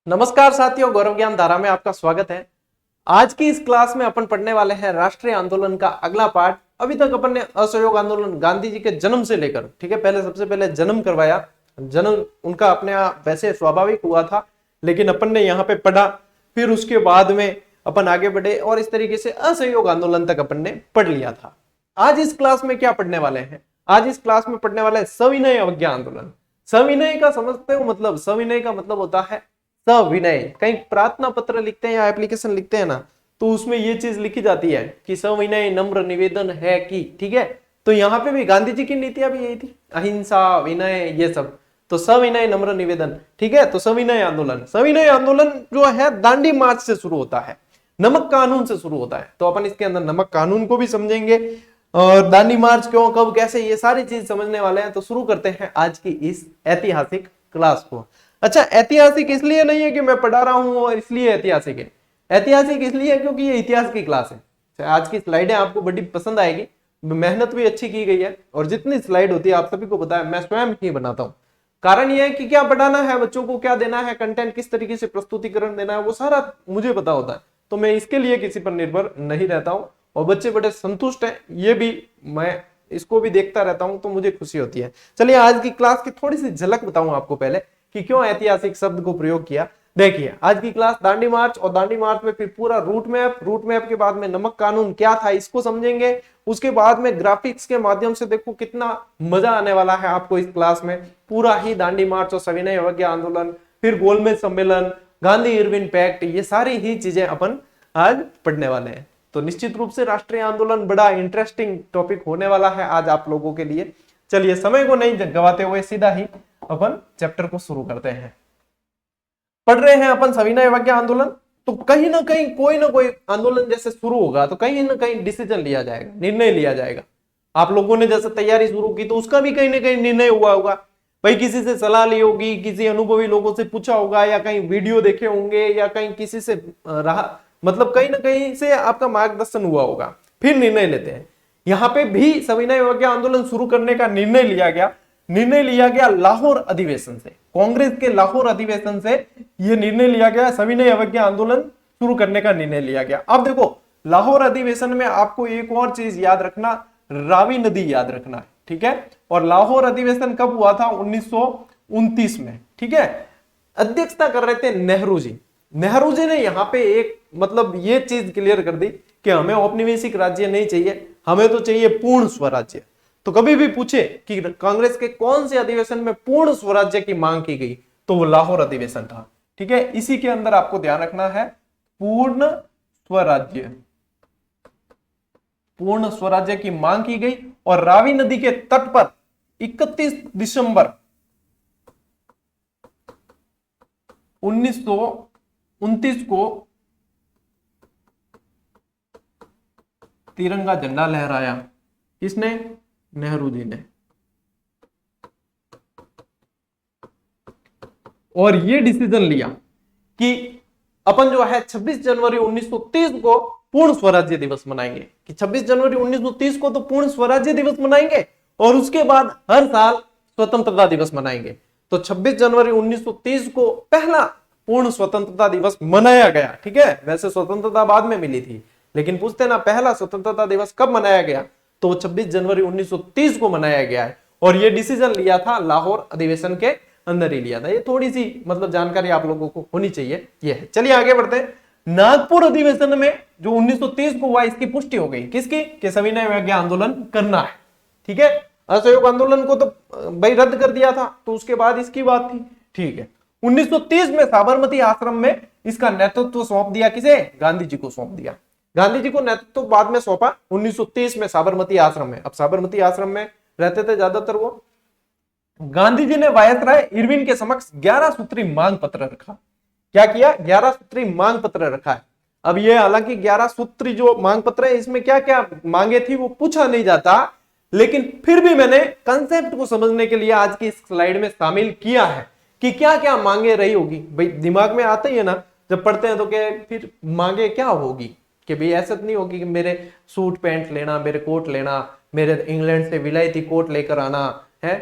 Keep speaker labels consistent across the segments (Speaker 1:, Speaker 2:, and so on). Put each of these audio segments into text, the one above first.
Speaker 1: नमस्कार साथियों, गौरव ज्ञान धारा में आपका स्वागत है। आज की इस क्लास में अपन पढ़ने वाले हैं राष्ट्रीय आंदोलन का अगला पार्ट। अभी तक अपन ने असहयोग आंदोलन गांधी जी के जन्म से लेकर, ठीक है, पहले सबसे पहले जन्म करवाया। जन्म उनका अपने आप वैसे स्वाभाविक हुआ था, लेकिन अपन ने यहाँ पे पढ़ा, फिर उसके बाद में अपन आगे बढ़े और इस तरीके से असहयोग आंदोलन तक अपन ने पढ़ लिया था। आज इस क्लास में क्या पढ़ने वाले हैं? आज इस क्लास में पढ़ने वाले हैं सविनय अवज्ञा आंदोलन। सविनय का समझते हो मतलब? सविनय का मतलब होता है सविनय। कहीं प्रार्थना पत्र लिखते हैं या एप्लीकेशन लिखते हैं ना, तो उसमें ये चीज लिखी जाती है कि सविनय नम्र निवेदन है कि, ठीक है। तो यहाँ पे भी गांधी जी की नीतियां भी यही थी, अहिंसा, विनय, ये सब। तो सविनय नम्र निवेदन, ठीक है। तो सविनय आंदोलन जो है दांडी मार्च से शुरू होता है, नमक कानून से शुरू होता है। तो अपन इसके अंदर नमक कानून को भी समझेंगे और दांडी मार्च क्यों, कब, कैसे, ये सारी चीज समझने वाले हैं। तो शुरू करते हैं आज की इस ऐतिहासिक क्लास को। अच्छा, ऐतिहासिक इसलिए नहीं है कि मैं पढ़ा रहा हूं और इसलिए ऐतिहासिक है। ऐतिहासिक इसलिए है क्योंकि ये इतिहास की क्लास है। आज की स्लाइडें आपको बड़ी पसंद आएगी, मेहनत भी अच्छी की गई है और जितनी स्लाइड होती है आप सभी को पता है, मैं स्वयं ही बनाता हूं। कारण यह है कि क्या पढ़ाना है बच्चों को, क्या देना है, कंटेंट किस तरीके से प्रस्तुतिकरण देना है, वो सारा मुझे पता होता है। तो मैं इसके लिए किसी पर निर्भर नहीं रहता हूं और बच्चे बड़े संतुष्ट हैं, ये भी मैं इसको भी देखता रहता हूं, तो मुझे खुशी होती है। चलिए आज की क्लास की थोड़ी सी झलक बताऊं आपको पहले कि क्यों ऐतिहासिक शब्द को प्रयोग किया। देखिए, आज की क्लास दांडी मार्च, और दांडी मार्च में फिर पूरा रूट मैप के बाद में नमक कानून क्या था इसको समझेंगे। उसके बाद में ग्राफिक्स के माध्यम से देखो कितना मजा आने वाला है आपको इस क्लास में। पूरा ही दांडी मार्च और सविनय अवज्ञा आंदोलन, फिर गोलमेज सम्मेलन, गांधी इरविन पैक्ट, ये सारी ही चीजें अपन आज पढ़ने वाले हैं। तो निश्चित रूप से राष्ट्रीय आंदोलन बड़ा इंटरेस्टिंग टॉपिक होने वाला है आज आप लोगों के लिए। चलिए समय को नहीं गवाते हुए सीधा ही अपन चैप्टर को शुरू करते हैं। पढ़ रहे हैं अपन सविनय अवज्ञा आंदोलन। तो कहीं ना कहीं कोई ना कोई आंदोलन जैसे शुरू होगा तो कहीं ना कहीं डिसीजन लिया जाएगा, निर्णय लिया जाएगा। आप लोगों ने जैसे तैयारी शुरू की तो उसका भी कहीं ना कहीं निर्णय हुआ होगा। भाई किसी से सलाह ली होगी, किसी अनुभवी लोगों से पूछा होगा, या कहीं वीडियो देखे होंगे, या कहीं किसी से रहा, मतलब कहीं ना कहीं से आपका मार्गदर्शन हुआ होगा, फिर निर्णय लेते हैं। यहाँ पे भी सविनय अवज्ञा आंदोलन शुरू करने का निर्णय लिया गया लाहौर अधिवेशन से। कांग्रेस के लाहौर अधिवेशन से यह निर्णय लिया गया, सविनय अवज्ञा आंदोलन शुरू करने का निर्णय लिया गया। अब देखो, लाहौर अधिवेशन में आपको एक और चीज याद रखना, रावी नदी याद रखना है, ठीक है। और लाहौर अधिवेशन कब हुआ था? 1929 में, ठीक है। अध्यक्षता कर रहे थे नेहरू जी। नेहरू जी ने यहाँ पे एक मतलब ये चीज क्लियर कर दी कि हमें औपनिवेशिक राज्य नहीं चाहिए, हमें तो चाहिए पूर्ण स्वराज्य। तो कभी भी पूछे कि कांग्रेस के कौन से अधिवेशन में पूर्ण स्वराज्य की मांग की गई, तो वो लाहौर अधिवेशन था, ठीक है। इसी के अंदर आपको ध्यान रखना है पूर्ण स्वराज्य, पूर्ण स्वराज्य की मांग की गई। और रावी नदी के तट पर 31 दिसंबर 1929 को तिरंगा झंडा लहराया। किसने? नेहरू जी ने। और ये डिसीजन लिया कि अपन जो है 26 जनवरी 1930 को पूर्ण स्वराज्य दिवस मनाएंगे, कि 26 जनवरी 1930 को तो पूर्ण स्वराज्य दिवस मनाएंगे और उसके बाद हर साल स्वतंत्रता दिवस मनाएंगे। तो 26 जनवरी 1930 को पहला पूर्ण स्वतंत्रता दिवस मनाया गया, ठीक है। वैसे स्वतंत्रता बाद में मिली थी, लेकिन पूछते ना पहला स्वतंत्रता दिवस कब मनाया गया, तो 26 जनवरी 1930 को मनाया गया है। और ये डिसीजन लिया था लाहौर अधिवेशन के अंदर ही लिया था। ये थोड़ी सी मतलब जानकारी आप लोगों को होनी चाहिए, ये है। चलिए आगे बढ़ते हैं। नागपुर अधिवेशन में जो 1930 को हुआ, इसकी पुष्टि हो गई, किसकी? कि सविनय अवज्ञा आंदोलन करना है, ठीक है। असहयोग आंदोलन को तो भाई रद्द कर दिया था, तो उसके बाद इसकी बात थी, ठीक है। 1930 में साबरमती आश्रम में इसका नेतृत्व सौंप दिया, किसे? गांधी जी को सौंप दिया। गांधी जी को नेतृत्व बाद में सौंपा 1930 में साबरमती आश्रम में। अब साबरमती आश्रम में रहते थे ज्यादातर वो। गांधी जी ने वायसराय इरविन के समक्ष 11 सूत्री मांग पत्र रखा। क्या किया? 11 सूत्री मांग पत्र रखा है। अब ये हालांकि 11 सूत्री जो मांग पत्र है, इसमें क्या क्या मांगे थी वो पूछा नहीं जाता, लेकिन फिर भी मैंने कंसेप्ट को समझने के लिए आज की स्लाइड में शामिल किया है कि क्या क्या मांगे रही होगी। भाई दिमाग में आता ही है ना जब पढ़ते हैं, तो क्या फिर मांगे क्या होगी, कि भाई ऐसा नहीं होगी कि मेरे सूट पैंट लेना, मेरे कोट लेना, मेरे इंग्लैंड से विलायती कोट लेकर आना है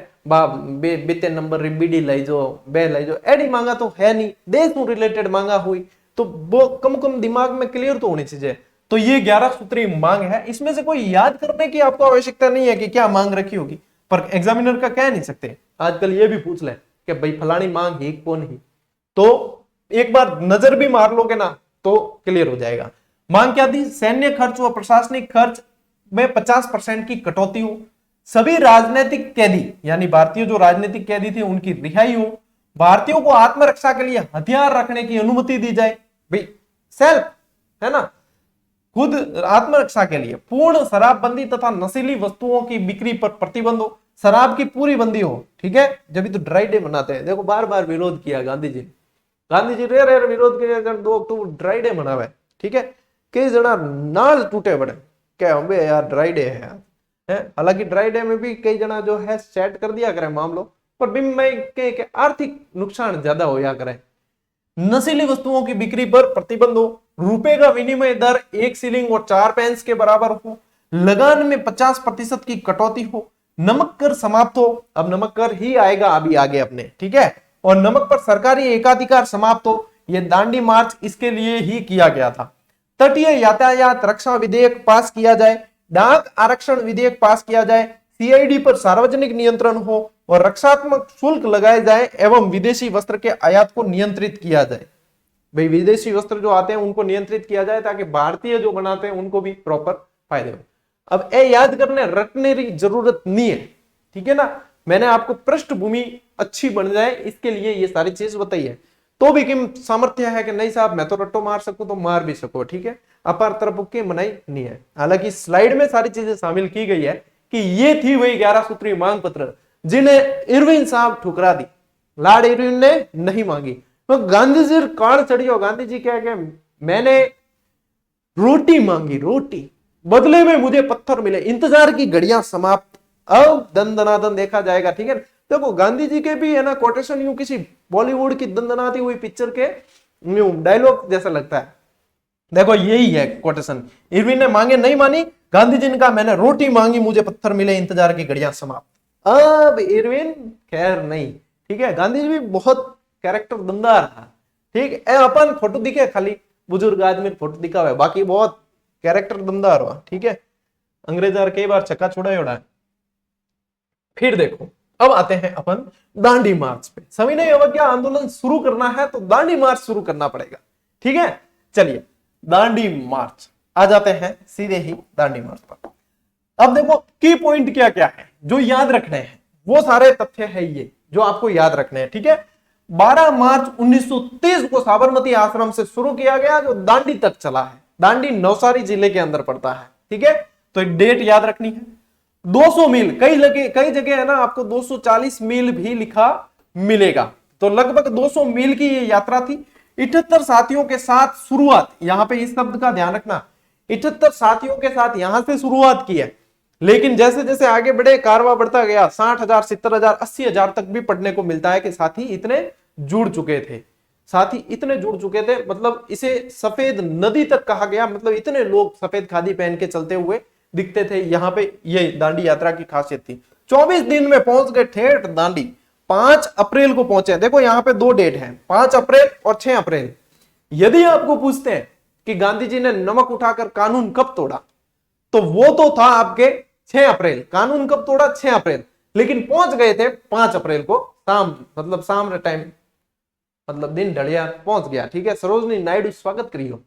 Speaker 1: बीते नंबर बीडी लाई जो बे लाई जो एडी मांगा तो है नहीं, देश को रिलेटेड मांगा हुई तो वो कम कम दिमाग में क्लियर तो होनी चाहिए। तो ये 11 सूत्री मांग है, इसमें से कोई याद करने की आपको आवश्यकता नहीं है कि क्या मांग रखी होगी, पर एग्जामिनर का कह नहीं सकते। आजकल ये भी पूछ ले कि भाई फलानी मांग ही कौन ही, तो एक बार नजर भी मार लोगे ना तो क्लियर हो जाएगा। मांग क्या थी? सैन्य खर्च व प्रशासनिक खर्च में 50% की कटौती हो, सभी राजनीतिक कैदी यानी भारतीय जो राजनीतिक कैदी थे उनकी रिहाई हो, भारतीयों को आत्मरक्षा के लिए हथियार रखने की अनुमति दी जाए, भाई सेल्फ है ना, खुद आत्मरक्षा के लिए, पूर्ण शराबबंदी तथा नशीली वस्तुओं की बिक्री पर प्रतिबंध हो, शराब की पूरी बंदी हो, ठीक है। जब तो ड्राई डे मनाते हैं, देखो बार बार विरोध किया गांधी जी रेर विरोध किया, 2 अक्टूबर ड्राई डे मनावे, ठीक है। कई जना नाल टूटे बड़े क्या होंगे यार ड्राई डे है यार, हालांकि ड्राई डे में भी कई जना जो है सेट कर दिया करे मामलों पर भी आर्थिक नुकसान ज्यादा हो या करे। नशीली वस्तुओं की बिक्री पर प्रतिबंध हो, रुपए का विनिमय दर 1 शिलिंग और 4 पैंस के बराबर हो, लगान में 50% की कटौती हो, नमक कर समाप्त हो, अब नमक कर ही आएगा अभी आगे अपने, ठीक है, और नमक पर सरकारी एकाधिकार समाप्त हो। यह दांडी मार्च इसके लिए ही किया गया था। तटीय यातायात रक्षा विधेयक पास किया जाए, डाक आरक्षण विधेयक पास किया जाए, सीआईडी पर सार्वजनिक नियंत्रण हो और रक्षात्मक शुल्क लगाए जाए एवं विदेशी वस्त्र के आयात को नियंत्रित किया जाए। भाई विदेशी वस्त्र जो आते हैं उनको नियंत्रित किया जाए ताकि भारतीय जो बनाते हैं उनको भी प्रॉपर फायदे हो। अब ए याद करने रटने की जरूरत नहीं है, ठीक है ना, मैंने आपको पृष्ठभूमि अच्छी बन जाए इसके लिए ये सारी चीज बताई है। तो भी किम सामर्थ्य है कि नहीं साहब मैं तो रट्टो मार सकूं तो मार भी सको, ठीक है, अपार तरफ की मनाई नहीं है। हालांकि स्लाइड में सारी चीजें शामिल की गई है कि ये थी वही 11 सूत्री मांग पत्र जिन्हें इरविन साहब ठुकरा दी, लॉर्ड इरविन ने नहीं मांगी। तो गांधी जी कान चढ़ी हो, गांधी जी क्या क्या मैंने रोटी मांगी, रोटी बदले में मुझे पत्थर मिले, इंतजार की घड़ियां समाप्त, अब दंदनादन देखा जाएगा, ठीक है। देखो गांधी जी के भी है ना कोटेशन यूं किसी बॉलीवुड की दंदनाती हुई पिक्चर के डायलॉग जैसा लगता है। देखो यही है कोटेशन, इरविन ने मांगे नहीं मानी, गांधी जी ने कहा मैंने रोटी मांगी मुझे पत्थर मिले, इंतजार की घड़ियां समाप्त। अब इरविन खैर नहीं, ठीक है, गांधी जी भी बहुत कैरेक्टर दमदार था, ठीक है, अपन फोटो दिखे खाली बुजुर्ग आदमी फोटो दिखा हुआ, बाकी बहुत कैरेक्टर दमदार हुआ, ठीक है, अंग्रेजार कई बार चक्का छोड़ा उड़ा है। फिर देखो अब आते हैं अपन दांडी मार्च पे। सविनय अवज्ञा आंदोलन शुरू करना है तो दांडी मार्च शुरू करना पड़ेगा, ठीक है। चलिए दांडी मार्च आ जाते हैं सीधे ही दांडी मार्च पर। अब देखो की पॉइंट क्या क्या है जो याद रखने हैं, वो सारे तथ्य है ये जो आपको याद रखने हैं, ठीक है। 12 मार्च 1930 को साबरमती आश्रम से शुरू किया गया जो दांडी तक चला है। दांडी नवसारी जिले के अंदर पड़ता है, ठीक है, तो एक डेट याद रखनी है। 200 मील, कई जगह है ना आपको 240 मील भी लिखा मिलेगा, तो लगभग 200 मील की ये यात्रा थी। 78 साथियों के साथ शुरुआत, यहां पे इस शब्द का ध्यान रखना, 78 साथियों के साथ यहां से शुरुआत की है, लेकिन जैसे जैसे आगे बढ़े कारवा बढ़ता गया, 60,000 70,000 80,000 तक भी पढ़ने को मिलता है कि साथी इतने जुड़ चुके थे, साथी इतने जुड़ चुके थे, मतलब इसे सफेद नदी तक कहा गया, मतलब इतने लोग सफेद खादी पहन के चलते हुए दिखते थे। यहाँ पे ये दांडी यात्रा की खासियत थी। 24 दिन में पहुंच गए ठेठ दांडी, 5 अप्रैल को पहुंचे। देखो यहाँ पे 2 डेट है, 5 अप्रैल और 6 अप्रैल। यदि आपको पूछते हैं कि गांधी जी ने नमक उठाकर कानून कब तोड़ा, तो वो तो था आपके 6 अप्रैल। कानून कब तोड़ा? 6 अप्रैल, लेकिन पहुंच गए थे 5 अप्रैल को शाम, मतलब शाम टाइम, मतलब दिन ढलिया पहुंच गया, ठीक है। सरोजनी नायडू स्वागत करियो,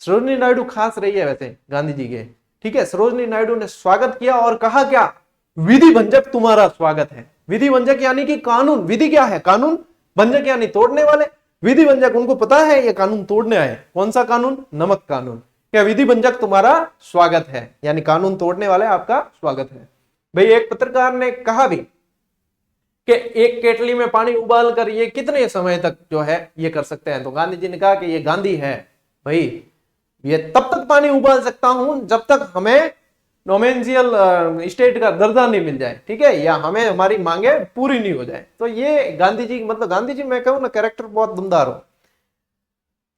Speaker 1: सरोजनी नायडू खास रही है वैसे गांधी जी के, ठीक है। सरोजनी नायडू ने स्वागत किया और कहा क्या, विधि भंजक तुम्हारा स्वागत है। विधि भंजक यानी कि कानून, विधि क्या है? कानून, भंजक यानी तोड़ने वाले। विधि भंजक उनको पता है ये कानून तोड़ने आए। कौन सा कानून? नमक कानून। क्या विधि भंजक तुम्हारा स्वागत है, यानी कानून तोड़ने वाले आपका स्वागत है। भाई एक पत्रकार ने कहा भी कि एक केटली में पानी उबाल कर ये कितने समय तक जो है ये कर सकते हैं, तो गांधी जी ने कहा कि ये गांधी है भाई, ये तब तक पानी उबाल सकता हूं जब तक हमें नोमेंशियल स्टेट का दर्जा नहीं मिल जाए, ठीक है, या हमें हमारी मांगे पूरी नहीं हो जाए। तो ये गांधी जी, मतलब गांधी जी मैं कहूं ना कैरेक्टर बहुत दमदार हो।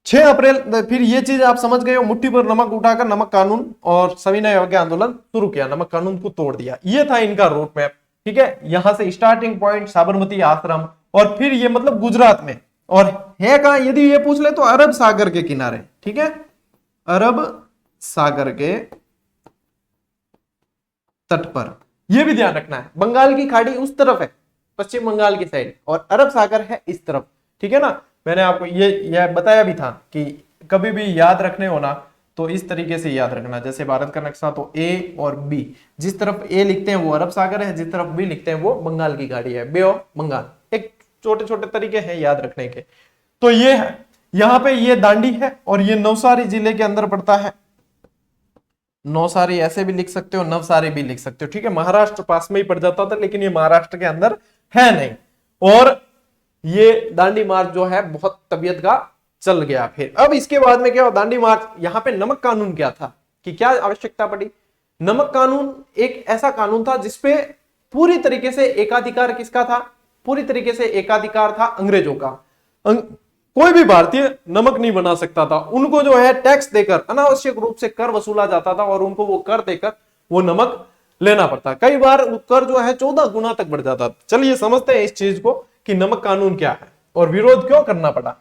Speaker 1: 6 अप्रैल, फिर ये चीज आप समझ गए हो, मुट्ठी पर नमक उठाकर नमक कानून और सविनय अवज्ञा आंदोलन शुरू किया, नमक कानून को तोड़ दिया। ये था इनका रोड मैप, ठीक है, यहां से स्टार्टिंग पॉइंट साबरमती आश्रम, और फिर ये मतलब गुजरात में, और है कहां यदि ये पूछ ले तो अरब सागर के किनारे, ठीक है, अरब सागर के तट पर। यह भी ध्यान रखना है, बंगाल की खाड़ी उस तरफ है, पश्चिम बंगाल की साइड, और अरब सागर है इस तरफ, ठीक है ना। मैंने आपको ये बताया भी था कि कभी भी याद रखने हो ना तो इस तरीके से याद रखना, जैसे भारत का नक्शा तो ए और बी, जिस तरफ ए लिखते हैं वो अरब सागर है, जिस तरफ बी लिखते हैं वो बंगाल की खाड़ी है, बे ऑफ बंगाल। एक छोटे छोटे तरीके हैं याद रखने के। तो ये है, यहां पे ये दांडी है और ये नवसारी जिले के अंदर पड़ता है। नौसारी ऐसे भी लिख सकते हो, नवसारी भी लिख सकते हो, ठीक है। महाराष्ट्र पास में ही पड़ जाता था, लेकिन ये महाराष्ट्र के अंदर है नहीं। और ये दांडी मार्च जो है बहुत तबीयत का चल गया। फिर अब इसके बाद में क्या हुआ, दांडी मार्च, यहां पे नमक कानून क्या था, कि क्या आवश्यकता पड़ी। नमक कानून एक ऐसा कानून था जिसपे पूरी तरीके से एकाधिकार किसका था, पूरी तरीके से एकाधिकार था अंग्रेजों का। कोई भी भारतीय नमक नहीं बना सकता था, उनको जो है टैक्स देकर अनावश्यक रूप से कर वसूला जाता था, और उनको वो कर देकर वो नमक लेना पड़ता। कई बार कर जो है 14 गुना तक बढ़ जाता। चलिए समझते हैं इस चीज को कि नमक कानून क्या है और विरोध क्यों करना पड़ा।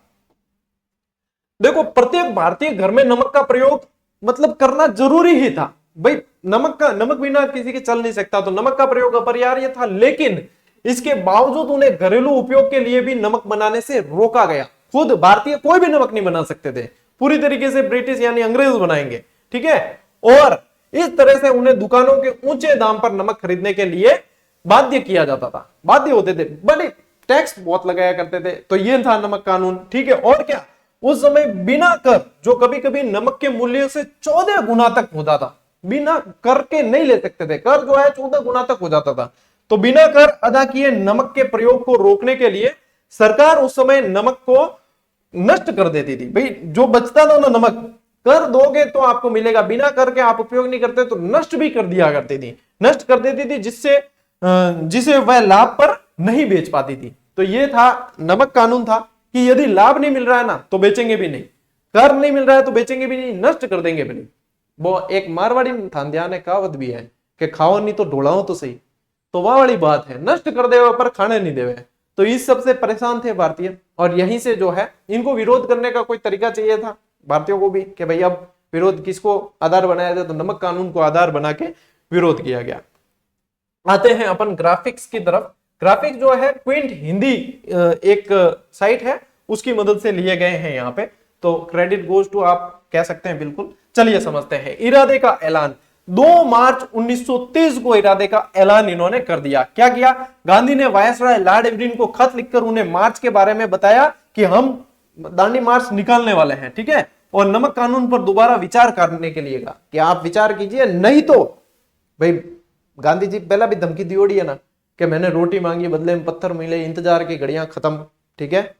Speaker 1: देखो, प्रत्येक भारतीय घर में नमक का प्रयोग मतलब करना जरूरी ही था भाई। नमक बिना किसी के चल नहीं सकता, तो नमक का प्रयोग अपरिहार्य था। लेकिन इसके बावजूद उन्हें घरेलू उपयोग के लिए भी नमक बनाने से रोका गया। खुद भारतीय कोई भी नमक नहीं बना सकते थे, पूरी तरीके से ब्रिटिश यानी अंग्रेज बनाएंगे, ठीक है। और इस तरह से उन्हें दुकानों के ऊंचे दाम पर नमक खरीदने के लिए बाध्य किया जाता था, बाध्य होते थे, बड़े टैक्स बहुत लगाया करते थे। तो ये था नमक कानून, ठीक है। और क्या, उस समय बिना कर, जो कभी कभी नमक के मूल्य से 14 गुना तक होता था, बिना कर के नहीं ले सकते थे, कर जो है 14 गुना तक हो जाता था। तो बिना कर अदा किए नमक के प्रयोग को रोकने के लिए सरकार उस समय नमक को नष्ट कर देती थी। भाई जो बचता था ना नमक, कर दोगे तो आपको मिलेगा, बिना कर के आप उपयोग नहीं करते तो नष्ट भी कर दिया करती थी, नष्ट कर देती थी, जिसे वह लाभ पर नहीं बेच पाती थी। तो ये था नमक कानून था कि यदि लाभ नहीं मिल रहा है ना तो बेचेंगे भी नहीं, कर नहीं मिल रहा है तो बेचेंगे भी नहीं, नष्ट कर देंगे भी नहीं। वो एक मारवाड़ी खानदान है, कहावत भी है कि खाओ नहीं तो ढोलाओ तो सही। तो वह वाली बात है, नष्ट कर देवे पर खाने नहीं देवे। तो इस सबसे परेशान थे भारतीय, और यहीं से जो है इनको विरोध करने का कोई तरीका चाहिए था भारतीयों को भी, कि भाई अब विरोध किसको आधार बनाया जाए, तो नमक कानून को आधार बना के विरोध किया गया। आते हैं अपन ग्राफिक्स की तरफ। ग्राफिक्स जो है क्विंट हिंदी एक साइट है, उसकी मदद से लिए गए हैं यहाँ पे, तो क्रेडिट गोज टू आप कह सकते हैं बिल्कुल। चलिए समझते हैं इरादे का ऐलान। 2 मार्च 1930 को इरादे का ऐलान इन्होंने कर दिया। क्या किया, गांधी ने वायसराय लॉर्ड इरविन को खत लिखकर उन्हें मार्च के बारे में बताया कि हम दांडी मार्च निकालने वाले हैं, ठीक है। और नमक कानून पर दोबारा विचार करने के लिए कहा कि आप विचार कीजिए, नहीं तो भाई गांधी जी पहला भी धमकी दी ओड़ी है ना कि मैंने रोटी मांगी बदले में पत्थर मिले, इंतजार की घड़ियां खत्म, ठीक है।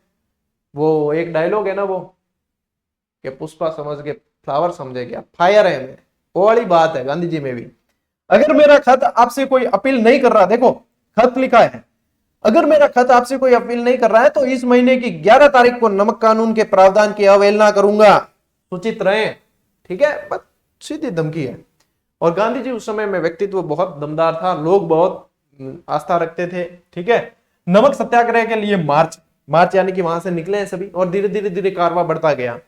Speaker 1: वो एक डायलॉग है ना वो कि पुष्पा समझ के फ्लावर समझे क्या, फायर है मैं, वो वाली बात है गांधी जी में भी। अगर मेरा खत आपसे कोई अपील नहीं कर रहा, देखो खत लिखा है, अगर मेरा खत आपसे कोई अपील नहीं कर रहा है तो इस महीने की 11 तारीख को नमक कानून के प्रावधान की अवहेलना करूंगा, सूचित रहे, ठीक है। बस सीधी धमकी है। और गांधी जी उस समय में व्यक्तित्व बहुत दमदार था, लोग बहुत आस्था रखते थे, ठीक है। नमक सत्याग्रह के लिए मार्च यानी कि वहां से निकले हैं सभी, और धीरे धीरे धीरे कारवां बढ़ता गया।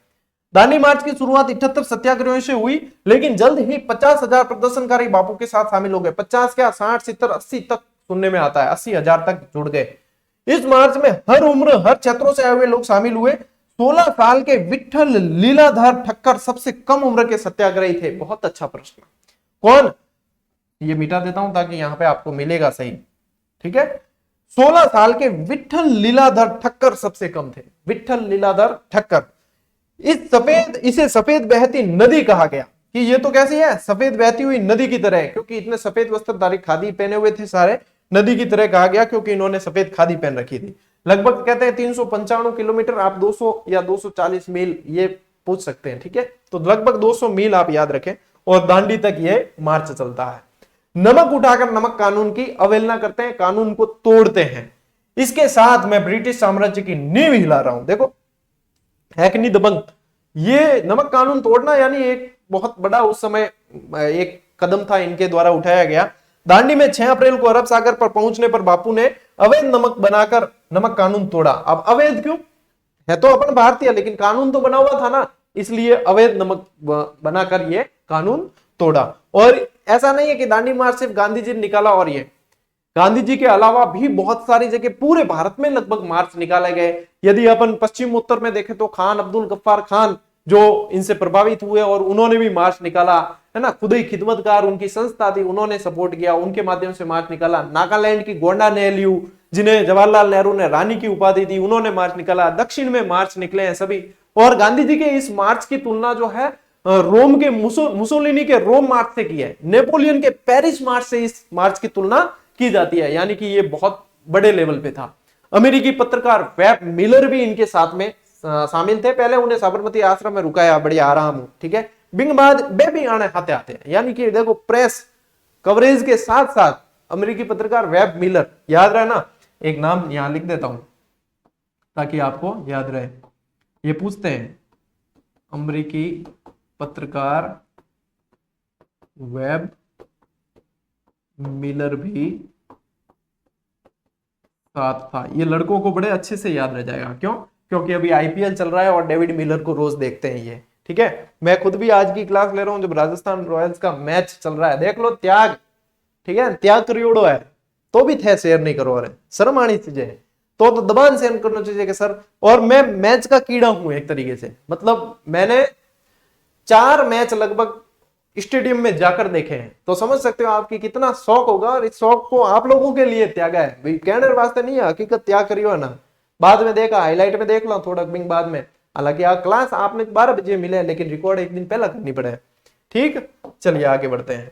Speaker 1: दांडी मार्च की शुरुआत 78 सत्याग्रहों से हुई, लेकिन जल्द ही 50,000 प्रदर्शनकारी बापू के साथ शामिल हो गए। 50 क्या 60 70 80 तक सुनने में आता है, 80,000 तक जुड़ गए। इस मार्च में हर उम्र हर क्षेत्रों से आए हुए लोग शामिल हुए। 16 साल के विठल लीलाधर ठक्कर सबसे कम उम्र के सत्याग्रही थे। बहुत अच्छा प्रश्न, कौन, ये मिटा देता हूं ताकि यहां पे आपको मिलेगा सही, ठीक है। 16 साल के विठल लीलाधर ठक्कर सबसे कम थे, विठल लीलाधर ठक्कर। इसे सफेद बहती नदी कहा गया कि ये तो कैसी है, सफेद बहती हुई नदी की तरह है, क्योंकि इतने सफेद वस्त्रधारी खादी पहने हुए थे सारे, नदी की तरह कहा गया क्योंकि इन्होंने सफेद खादी पहन रखी थी। लगभग कहते हैं 395 किलोमीटर, आप 200 या 240 मील ये पूछ सकते हैं, ठीक है। तो लगभग 200 मील आप याद रखें, और दांडी तक ये मार्च चलता है। नमक उठाकर नमक कानून की अवहेलना करते हैं, कानून को तोड़ते हैं। इसके साथ मैं ब्रिटिश साम्राज्य की नींव हिला रहा हूं, देखो है कि नहीं दबंग। ये नमक कानून तोड़ना यानी एक बहुत बड़ा उस समय एक कदम था इनके द्वारा उठाया गया। दांडी में 6 अप्रैल को अरब सागर पर पहुंचने पर बापू ने अवैध नमक बनाकर नमक कानून तोड़ा। अब अवैध क्यों है, तो अपन भारतीय, लेकिन कानून तो बना हुआ था ना, इसलिए अवैध नमक बनाकर ये कानून तोड़ा। और ऐसा नहीं है कि दांडी मार्च सिर्फ गांधी जी ने निकाला, और ये गांधी जी के अलावा भी बहुत सारी जगह पूरे भारत में लगभग मार्च निकाले गए। यदि अपन पश्चिम उत्तर में देखें तो खान अब्दुल गफ्फार खान जो इनसे प्रभावित हुए और उन्होंने भी मार्च निकाला, है ना। खुद ही खिदमतकार उनकी संस्था थी, उन्होंने सपोर्ट किया, उनके माध्यम से मार्च निकाला। नागालैंड की गोंडा नेहरू, जिन्हें जवाहरलाल नेहरू ने रानी की उपाधि दी, उन्होंने मार्च निकाला। दक्षिण में मार्च निकले हैं सभी। और गांधी जी के इस मार्च की तुलना जो है रोम के मुसोलिनी के रोम मार्च से की है, नेपोलियन के पेरिस मार्च से इस मार्च की तुलना की जाती है, यानी कि ये बहुत बड़े लेवल पे था। अमेरिकी पत्रकार वेब मिलर भी इनके साथ में शामिल थे। पहले उन्हें साबरमती आश्रम में रुकाया, बढ़िया आराम हो, ठीक है। बिंग बाद बेबी आने हाथे आते हैं, यानी कि देखो प्रेस कवरेज के साथ साथ अमेरिकी पत्रकार वेब मिलर, याद रहे ना, एक नाम यहां लिख देता हूं ताकि आपको याद रहे। ये पूछते हैं अमेरिकी पत्रकार वेब मिलर भी साथ था। ये लड़कों को बड़े अच्छे से याद रह जाएगा, क्यों? क्योंकि अभी आईपीएल चल रहा है और डेविड मिलर को रोज देखते हैं ये, ठीक है। मैं खुद भी आज की क्लास ले रहा हूं जब राजस्थान रॉयल्स का मैच चल रहा है, देख लो त्याग, ठीक है, त्याग करियोड़ो है तो भी थे शेयर नहीं करो, अरे शर्म आनी चीजें तो दबान शेयर करना चाहिए कि सर। और मैं मैच का कीड़ा हूं एक तरीके से, मतलब मैंने 4 मैच लगभग स्टेडियम में जाकर देखे हैं, तो समझ सकते हो आपकी कितना शौक होगा। और इस शौक को आप लोगों के लिए त्यागा है भाई, कहने वास्ते नहीं है, हकीकत त्याग करियो ना। बाद में देखा, हाईलाइट में देख लो थोड़ा बिंग बाद में, हालांकि क्लास आपने 12 बजे मिले, लेकिन रिकॉर्ड एक दिन पहला करनी पड़े, ठीक। चलिए आगे बढ़ते हैं।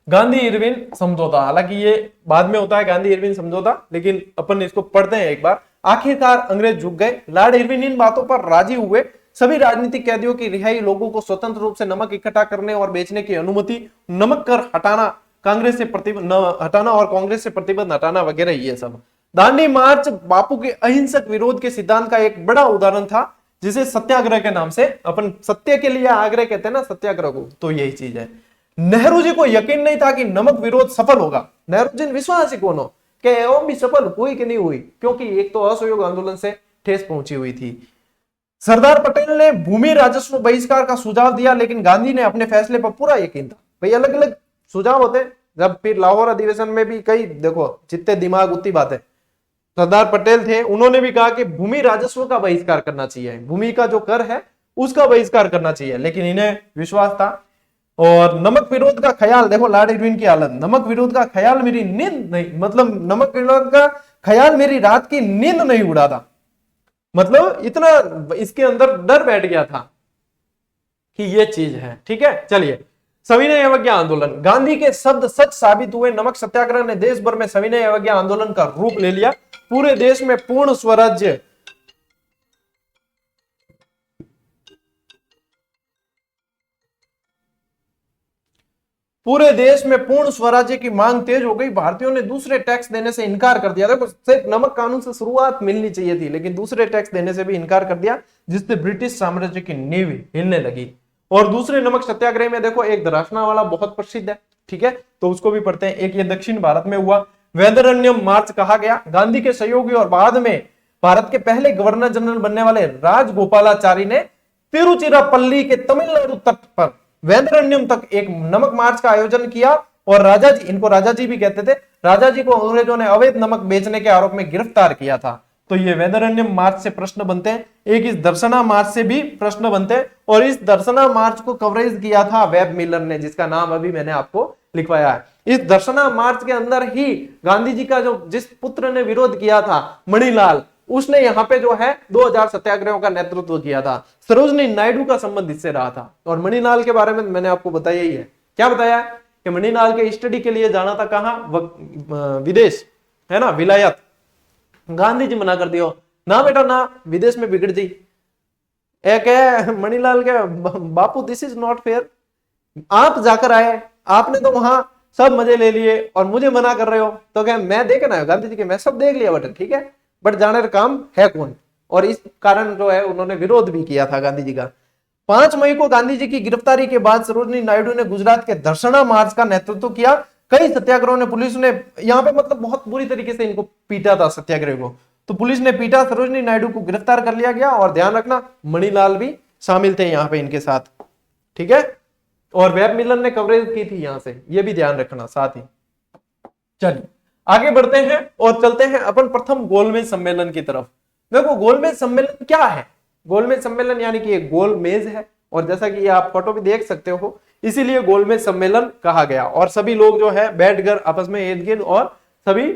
Speaker 1: गांधी इरविन समझौता, हालांकि ये बाद में होता है गांधी इरविन समझौता, लेकिन अपन इसको पढ़ते हैं एक बार। आखिरकार अंग्रेज झुक गए, लॉर्ड इरविन इन बातों पर राजी हुए। सभी राजनीतिक कैदियों की रिहाई, लोगों को स्वतंत्र रूप से नमक इकट्ठा करने और बेचने की अनुमति, नमक कर हटाना, कांग्रेस से प्रतिबंध हटाना और कांग्रेस से प्रतिबंध हटाना वगैरह, ये सब। दांडी मार्च बापू के अहिंसक विरोध के सिद्धांत का एक बड़ा उदाहरण था, जिसे सत्याग्रह के नाम से अपन सत्य के लिए आग्रह कहते हैं ना, सत्याग्रह को, तो यही चीज है। नेहरू जी को यकीन नहीं था कि नमक विरोध सफल होगा। नेहरू जी विश्वास ही कौन हो कि वो भी सफल हुई कि नहीं हुई, क्योंकि एक तो असहयोग आंदोलन से ठेस पहुंची हुई थी। सरदार पटेल ने भूमि राजस्व बहिष्कार का सुझाव दिया, लेकिन गांधी ने अपने फैसले पर पूरा यकीन था। भाई अलग अलग सुझाव होते, जब फिर लाहौर अधिवेशन में भी कई, देखो जितने दिमाग उतनी बातें। सरदार पटेल थे, उन्होंने भी कहा कि भूमि राजस्व का बहिष्कार करना चाहिए, भूमि का जो कर है उसका बहिष्कार करना चाहिए, लेकिन इन्हें विश्वास था। और नमक विरोध का ख्याल, देखो लॉर्ड इरविन की हालत, नमक विरोध का ख्याल मेरी नींद नहीं, मतलब नमक विरोध का ख्याल मेरी रात की नींद नहीं उड़ाता, मतलब इतना इसके अंदर डर बैठ गया था कि ये चीज है, ठीक है। चलिए, सविनय अवज्ञा आंदोलन, गांधी के शब्द सच साबित हुए। नमक सत्याग्रह ने देश भर में सविनय अवज्ञा आंदोलन का रूप ले लिया। पूरे देश में पूर्ण स्वराज्य की मांग तेज हो गई। भारतीयों ने दूसरे टैक्स देने से इनकार कर दिया। देखो सिर्फ नमक कानून से शुरुआत मिलनी चाहिए थी, लेकिन दूसरे टैक्स देने से भी इनकार कर दिया, जिससे ब्रिटिश साम्राज्य की नींव हिलने लगी। और दूसरे नमक सत्याग्रह में देखो एक दरासना वाला बहुत प्रसिद्ध है, ठीक है, तो उसको भी पढ़ते हैं। एक ये दक्षिण भारत में हुआ, वैदरण्यम मार्च कहा गया। गांधी के सहयोगी और बाद में भारत के पहले गवर्नर जनरल बनने वाले राजगोपालाचारी ने तिरुचिरापल्ली के तमिलनाडु तट पर वैदरण्यम तक एक नमक मार्च का आयोजन किया। और राजा जी, इनको राजा जी भी कहते थे, राजा जी को अंग्रेजों ने अवैध नमक बेचने के आरोप में गिरफ्तार किया था। तो ये वैदरण्यम मार्च से प्रश्न बनते हैं, एक इस दर्शना मार्च से भी प्रश्न बनते हैं। और इस दर्शना मार्च को कवरेज किया था वेब मिलर ने, जिसका नाम अभी मैंने आपको लिखवाया है। इस दर्शना मार्च के अंदर ही गांधी जी का जो जिस पुत्र ने विरोध किया था, मणिलाल, उसने यहाँ पे जो है 2000 सत्याग्रहों का नेतृत्व किया था। सरोजनी नायडू का संबंध इससे रहा था। और मणिलाल के बारे में मैंने आपको बताया ही है, क्या बताया कि मणिलाल के स्टडी के लिए जाना था, कहां, विदेश, है ना, विलायत। गांधी जी मना कर दियो, ना बेटा ना, विदेश में बिगड़ जी। एक है मणिलाल के बापू, दिस इज नॉट फेयर, आप जाकर आए, आपने तो वहां सब मजे ले लिए और मुझे मना कर रहे हो। तो क्या मैं देखना है गांधी जी के, मैं सब देख लिया बटन, ठीक है, बट जाने का काम है कौन। और इस कारण जो है उन्होंने विरोध भी किया था गांधी जी का। 5 मई को गांधी जी की गिरफ्तारी के बाद सरोजनी नायडू ने गुजरात के दर्शना मार्च का नेतृत्व किया। कई सत्याग्रहों ने पुलिस ने यहाँ पे मतलब बहुत बुरी तरीके से इनको पीटा था सत्याग्रह को, तो पुलिस ने पीटा, सरोजिनी नायडू को गिरफ्तार कर लिया गया। और ध्यान रखना मणिलाल भी शामिल थे यहाँ पे इनके साथ, ठीक है। और वेब मिलन ने कवरेज की थी यहाँ से, ये भी ध्यान रखना साथ ही। चलिए आगे बढ़ते हैं और चलते हैं अपन प्रथम गोलमेज सम्मेलन की तरफ। देखो गोलमेज सम्मेलन क्या है? गोलमेज सम्मेलन यानी कि एक गोल मेज है, और जैसा कि आप फोटो भी देख सकते हो, इसीलिए गोलमेज सम्मेलन कहा गया। और सभी लोग जो है बैठकर आपस में इर्द गिर्द और सभी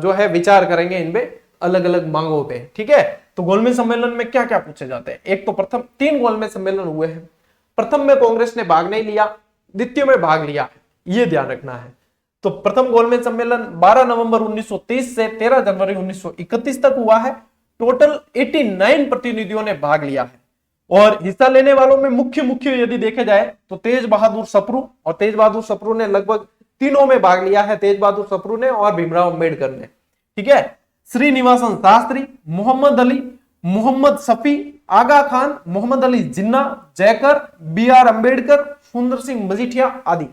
Speaker 1: जो है विचार करेंगे इनपे अलग अलग मांगों पे, ठीक है। तो गोलमेज सम्मेलन में क्या क्या पूछे जाते हैं? एक तो प्रथम 3 गोलमेज सम्मेलन हुए हैं। प्रथम में कांग्रेस ने भाग नहीं लिया, द्वितीय में भाग लिया, ये ध्यान रखना है। तो प्रथम गोलमेज सम्मेलन 12 नवंबर 1930 से 13 जनवरी 1931 तक हुआ है। टोटल 89 प्रतिनिधियों ने भाग लिया है। और हिस्सा लेने वालों में मुख्य यदि देखे जाए तो तेज बहादुर सप्रू, और तेज बहादुर सप्रू ने लगभग तीनों में भाग लिया है, तेज बहादुर सप्रू ने और भीमराव अम्बेडकर ने, ठीक है। श्रीनिवासन शास्त्री, मोहम्मद अली, मोहम्मद शफी, आगा खान, मोहम्मद अली जिन्ना, जयकर, BR अम्बेडकर, सुंदर सिंह मजीठिया आदि।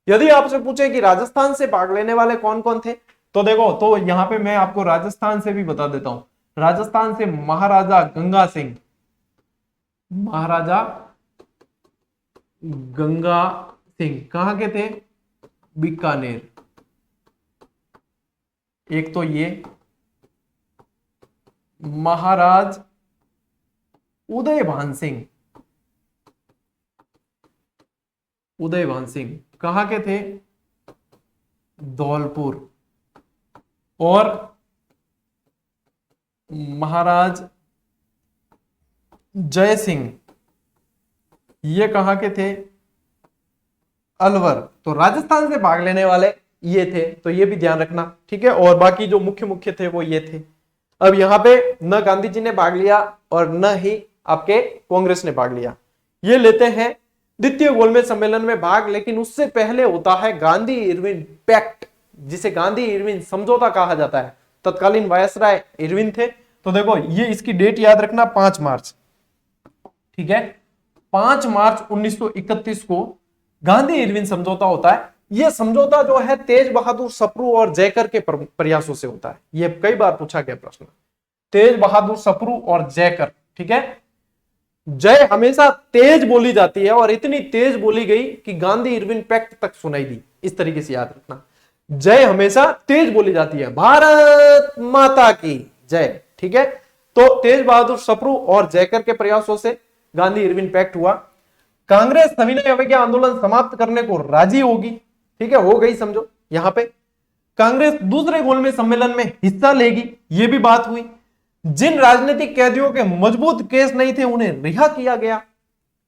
Speaker 1: यदि आपसे पूछे कि राजस्थान से भाग लेने वाले कौन कौन थे, तो देखो, तो यहां पे मैं आपको राजस्थान से भी बता देता हूं। राजस्थान से महाराजा गंगा सिंह, महाराजा गंगा सिंह कहां के थे? बीकानेर। एक तो ये महाराज उदयभान सिंह, उदयभान सिंह कहां के थे? धौलपुर। और महाराज जय सिंह, ये कहां के थे? अलवर। तो राजस्थान से भाग लेने वाले ये थे, तो ये भी ध्यान रखना, ठीक है। और बाकी जो मुख्य थे वो ये थे। अब यहां पे न गांधी जी ने भाग लिया और न ही आपके कांग्रेस ने भाग लिया। ये लेते हैं द्वितीय गोलमेज सम्मेलन में भाग, लेकिन उससे पहले होता है गांधी इरविन पैक्ट, जिसे गांधी इरविन समझौता कहा जाता है। तत्कालीन वायसराय इरविन थे। तो देखो ये इसकी डेट याद रखना, 5 मार्च, ठीक है। 5 मार्च 1931 को गांधी इरविन समझौता होता है। यह समझौता जो है तेज बहादुर सप्रू और जयकर के प्रयासों से होता है। यह कई बार पूछा गया प्रश्न, तेज बहादुर सप्रू और जयकर, ठीक है। जय हमेशा तेज बोली जाती है और इतनी तेज बोली गई कि गांधी इरविन पैक्ट तक सुनाई दी। इस तरीके से याद रखना, जय हमेशा तेज बोली जाती है, भारत माता की जय, ठीक है। तो तेज बहादुर सप्रू और जयकर के प्रयासों से गांधी इरविन पैक्ट हुआ। कांग्रेस सविनय अवज्ञा आंदोलन समाप्त करने को राजी होगी, ठीक है, हो गई समझो। यहां पे कांग्रेस दूसरे गोलमेज सम्मेलन में हिस्सा लेगी, यह भी बात हुई। जिन राजनीतिक कैदियों के मजबूत केस नहीं थे उन्हें रिहा किया गया,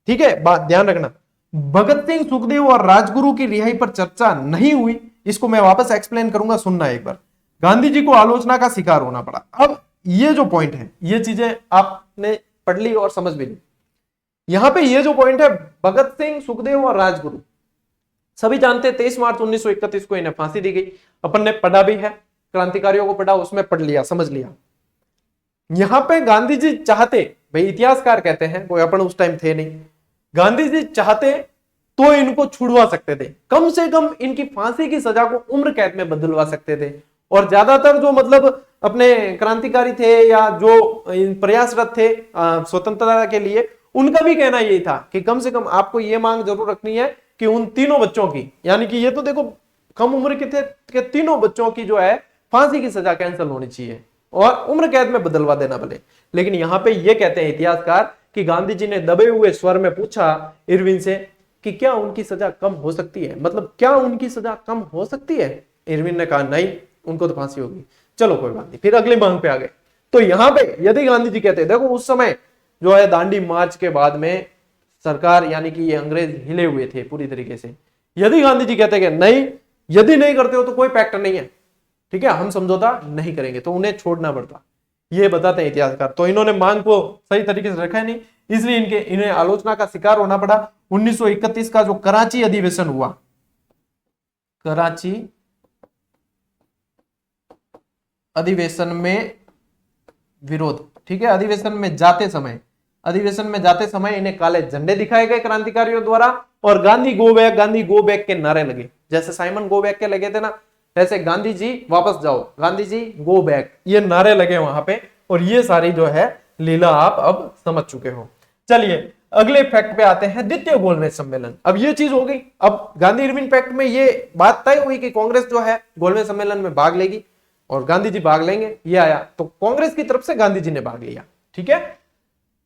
Speaker 1: ठीक है। बात ध्यान रखना, भगत सिंह, सुखदेव और राजगुरु की रिहाई पर चर्चा नहीं हुई। इसको मैं वापस एक्सप्लेन करूंगा, सुनना एक बार। गांधी जी को आलोचना का शिकार होना पड़ा। अब ये जो पॉइंट है, ये चीजें आपने पढ़ ली और समझ भी ली। यहां पे ये जो पॉइंट है, भगत सिंह, सुखदेव और राजगुरु, सभी जानते हैं 23 मार्च 1931 को इन्हें फांसी दी गई। अपन ने पढ़ा भी है, क्रांतिकारियों को पढ़ा, उसमें पढ़ लिया, समझ लिया। यहां पे गांधी जी चाहते, भाई इतिहासकार कहते हैं, कोई अपन उस टाइम थे नहीं, गांधी जी चाहते तो इनको छुड़वा सकते थे, कम से कम इनकी फांसी की सजा को उम्र कैद में बदलवा सकते थे। और ज्यादातर जो मतलब अपने क्रांतिकारी थे या जो प्रयासरत थे स्वतंत्रता के लिए, उनका भी कहना यही था कि कम से कम आपको ये मांग जरूर रखनी है कि उन तीनों बच्चों की, यानी कि ये तो देखो कम उम्र के थे, कि तीनों बच्चों की जो है फांसी की सजा कैंसिल होनी चाहिए और उम्र कैद में बदलवा देना भले। लेकिन यहां पे ये कहते हैं इतिहासकार कि गांधी जी ने दबे हुए स्वर में पूछा इरविन से कि क्या उनकी सजा कम हो सकती है, मतलब क्या उनकी सजा कम हो सकती है। इरविन ने कहा नहीं, उनको तो फांसी होगी। चलो कोई बात नहीं, फिर अगली मांग पे आ गए। तो यहां पे यदि गांधी जी कहते, देखो उस समय जो है दांडी मार्च के बाद में सरकार यानी कि ये अंग्रेज हिले हुए थे पूरी तरीके से। यदि गांधी जी कहते कि नहीं, यदि नहीं करते हो तो कोई पैक्ट नहीं है, ठीक है, हम समझौता नहीं करेंगे, तो उन्हें छोड़ना पड़ता, ये बताते हैं इतिहासकार। तो इन्होंने मांग को सही तरीके से रखा नहीं, इसलिए इन्हें आलोचना का शिकार होना पड़ा। 1931 का जो कराची अधिवेशन हुआ, कराची अधिवेशन में विरोध, ठीक है, अधिवेशन में जाते समय इन्हें काले झंडे दिखाए गए क्रांतिकारियों द्वारा और गांधी गो बैक के नारे लगे। जैसे साइमन गो बैक के लगे थे ना, ऐसे गांधी जी वापस जाओ, गांधी जी गो बैक, ये नारे लगे वहां पे, और ये सारी जो है लीला आप अब समझ चुके हो। चलिए अगले फैक्ट पे आते हैं, द्वितीय गोलमेज सम्मेलन। अब ये चीज हो गई, अब गांधी इरविन पैक्ट में ये बात तय हुई कि कांग्रेस जो है गोलमेज सम्मेलन में भाग लेगी और गांधी जी भाग लेंगे, ये आया तो कांग्रेस की तरफ से गांधी जी ने भाग लिया। ठीक है,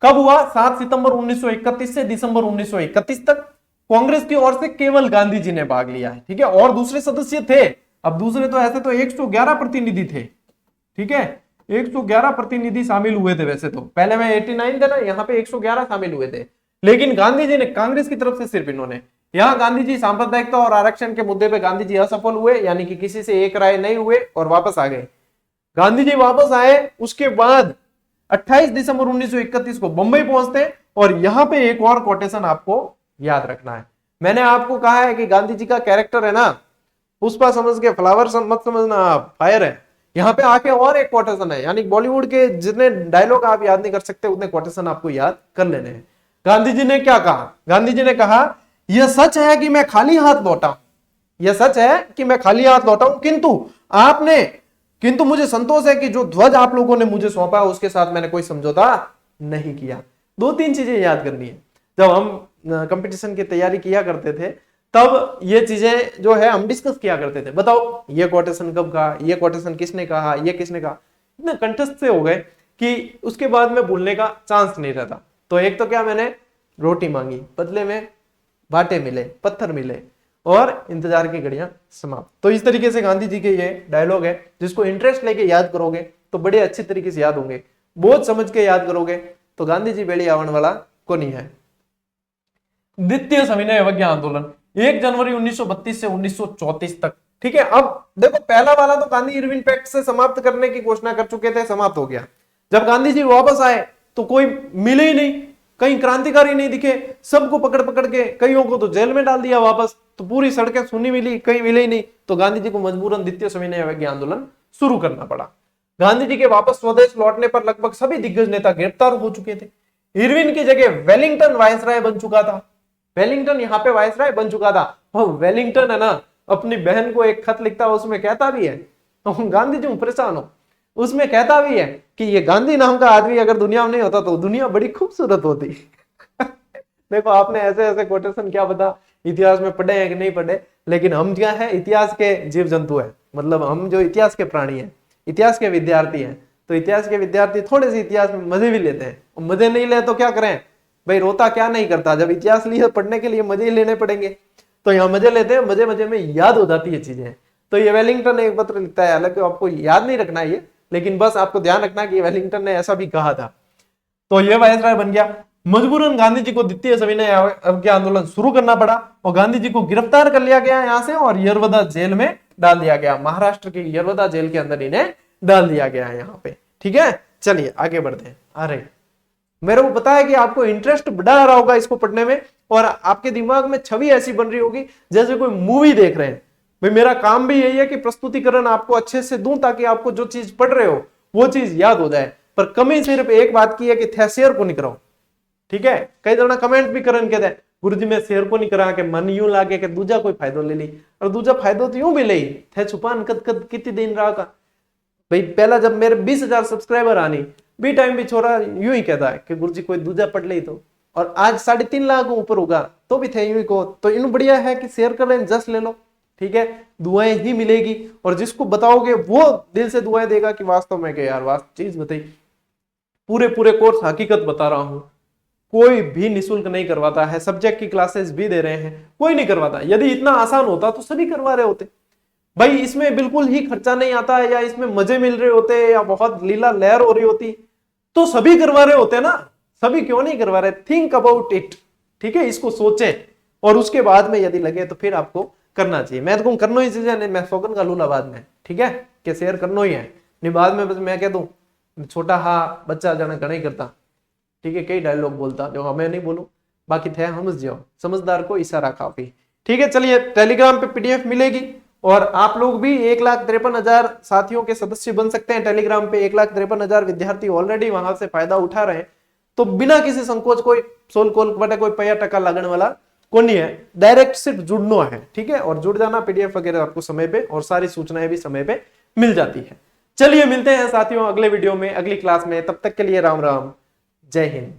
Speaker 1: कब हुआ? 7 सितंबर 1931 से दिसंबर 1931 तक कांग्रेस की ओर से केवल गांधी जी ने भाग लिया है। ठीक है, और दूसरे सदस्य थे, अब दूसरे तो ऐसे तो 111 प्रतिनिधि थे। ठीक है, 111 प्रतिनिधि शामिल हुए थे, वैसे तो पहले में 89 थे ना, यहाँ पे 111 शामिल हुए थे, लेकिन गांधी जी ने कांग्रेस की तरफ से सिर्फ इन्होंने, यहां गांधी जी सांप्रदायिकता और आरक्षण के मुद्दे पे गांधी जी असफल हुए, यानी कि किसी से एक राय नहीं हुए और वापस आ गए। गांधी जी वापस आए, उसके बाद 28 दिसंबर 1931 को बंबई पहुंचते, और यहां पे एक और कोटेशन आपको याद रखना है। मैंने आपको कहा है कि गांधी जी का कैरेक्टर है ना, पुष्पा समझ के फ्लावर मत समझना आप, फायर है। यहाँ पे आके और एक कोटेशन है, यानी बॉलीवुड के जितने डायलॉग आप याद नहीं कर सकते उतने कोटेशन आपको याद कर लेने हैं। गांधी जी ने क्या कहा? गांधी जी ने कहा, यह सच है कि मैं खाली हाथ लौटा हूं, यह सच है कि मैं खाली हाथ लौटा हूं, किंतु मुझे संतोष है कि जो ध्वज आप लोगों ने मुझे सौंपा उसके साथ मैंने कोई समझौता नहीं किया। 2-3 चीजें याद करनी है। जब हम कंपटीशन की तैयारी किया करते थे तब ये चीजें जो है हम डिस्कस किया करते थे, बताओ ये कोटेशन कब कहा, ये कोटेशन किसने कहा, ये किसने कहा, इतने कंठस्थ से हो गए कि उसके बाद में भूलने का चांस नहीं रहता। तो एक तो क्या, मैंने रोटी मांगी, बदले में बाटे मिले, पत्थर मिले, और इंतजार की घड़ियां समाप्त। तो इस तरीके से गांधी जी के ये डायलॉग है, जिसको इंटरेस्ट लेके याद करोगे तो बड़े अच्छी तरीके से याद होंगे, बहुत समझ के याद करोगे तो गांधी जी बेड़ी आवन वाला को नहीं है। द्वितीय सविनय अवज्ञा आंदोलन 1 जनवरी 1932 से 1934 तक। ठीक है, अब देखो पहला वाला तो गांधी इरविन पैक्ट से समाप्त करने की घोषणा कर चुके थे, समाप्त हो गया। जब गांधी जी वापस आए तो कोई मिले ही नहीं, कहीं क्रांतिकारी नहीं दिखे, सबको पकड़ पकड़ के कईयों को तो जेल में डाल दिया वापस, तो पूरी सड़कें सुनी मिली, कहीं मिले ही नहीं। तो गांधी जी को मजबूरन द्वितीय सविनय अवज्ञा आंदोलन शुरू करना पड़ा। गांधी जी के वापस स्वदेश लौटने पर लगभग सभी दिग्गज नेता गिरफ्तार हो चुके थे। इरविन की जगह वेलिंगटन वायसराय बन चुका था, वेलिंगटन यहाँ पे वायसराय बन चुका था। और वेलिंगटन है ना, अपनी बहन को एक खत लिखता है, उसमें कहता भी है, गांधी जी परेशान हो, उसमें कहता भी है कि ये गांधी नाम का आदमी अगर दुनिया में नहीं होता तो दुनिया बड़ी खूबसूरत होती। देखो आपने ऐसे ऐसे कोटेशन क्या पता इतिहास में पढ़े हैं कि नहीं पढ़े, लेकिन हम क्या है, इतिहास के जीव जंतु है, मतलब हम जो इतिहास के प्राणी हैं, इतिहास के विद्यार्थी हैं। तो इतिहास के विद्यार्थी थोड़े से इतिहास में मजे भी लेते हैं, और मजे नहीं ले तो क्या करें भाई, रोता क्या नहीं करता, जब इतिहास लिए पढ़ने के लिए मजे ही लेने पड़ेंगे। तो यहाँ मजे लेते हैं, मजे मजे में याद हो जाती है चीजें। तो ये वेलिंगटन एक पत्र लिखता है, हालांकि आपको याद नहीं रखना है ये, लेकिन बस आपको ध्यान रखना कि वेलिंगटन ने ऐसा भी कहा था। तो ये वायसराय बन गया। मजबूरन गांधी जी को द्वितीय सविनय अवज्ञा आंदोलन शुरू करना पड़ा, और गांधी जी को गिरफ्तार कर लिया गया यहाँ से, और यरवदा जेल में डाल दिया गया, महाराष्ट्र की यरवदा जेल के अंदर इन्हें डाल दिया गया है यहाँ पे। ठीक है, चलिए आगे बढ़ते हैं। अरे मेरे को पता है कि आपको इंटरेस्ट बढ़ा रहा होगा इसको पढ़ने में, और आपके दिमाग में छवि ऐसी बन रही होगी जैसे कोई मूवी देख रहे हैं। भाई मेरा काम भी यही है कि प्रस्तुतिकरण आपको अच्छे से दूं, ताकि आपको जो चीज पढ़ रहे हो वो चीज याद हो जाए। पर कमी सिर्फ एक बात की है कि थे शेयर को नहीं कराओ। ठीक है, कई जना कमेंट भी करन कहते हैं गुरुजी मैं शेयर को नहीं करा के मन यूं लागे कि दूजा कोई फायदो ले ली, और दूजा फायदो तो यूं भी ले थे छुपान कद कद कितनी दिन रहा का। भाई पहला जब मेरे 20,000 सब्सक्राइबर आनी भी टाइम भी छोरा यूं ही कहता है कि गुरुजी कोई दूजा पढ़ ले, तो और आज 3.5 लाख ऊपर होगा तो भी थे यूं ही को। तो इन बढ़िया है कि शेयर कर लें, जस्ट ले लो। ठीक है, दुआएं ही मिलेगी, और जिसको बताओगे वो दिल से दुआएं देगा कि वास्तव में यार वास्तव चीज बताई। पूरे कोर्स हकीकत बता रहा हूं, कोई भी निःशुल्क नहीं करवाता है, सब्जेक्ट की क्लासेस भी दे रहे हैं, कोई नहीं करवाता। यदि इतना आसान होता तो सभी करवा रहे होते भाई, इसमें बिल्कुल ही खर्चा नहीं आता है, या इसमें मजे मिल रहे होते, या बहुत लीला लहर हो रही होती तो सभी करवा रहे होते ना। सभी क्यों नहीं करवा रहे? Think about it. ठीक है, इसको सोचे, और उसके बाद में यदि लगे तो फिर आपको करना चाहिए। मैं तो करना ही चीजें नहीं, मैं शौकन का लूला बाद में। ठीक है, कि शेयर करना ही है, नहीं बाद में बस मैं कह दूं छोटा हा बच्चा जाना घना ही करता। ठीक है, कई डायलॉग बोलता जो हमें नहीं बोलूं, बाकी थे समझ जाओ, समझदार को इशारा काफी। ठीक है, चलिए टेलीग्राम पे पीडीएफ मिलेगी, और आप लोग भी 1,53,000 साथियों के सदस्य बन सकते हैं। टेलीग्राम पे 1,53,000 विद्यार्थी ऑलरेडी वहां से फायदा उठा रहे हैं। तो बिना किसी संकोच कोई सोल कोल बटे कोई पैया टका लगने वाला को नहीं है, डायरेक्ट सिर्फ जुड़ना है, ठीक है। और जुड़ जाना, पीडीएफ वगैरह आपको समय पे और सारी सूचनाएं भी समय पे मिल जाती है। चलिए मिलते हैं साथियों अगले वीडियो में, अगली क्लास में। तब तक के लिए राम राम, जय हिंद।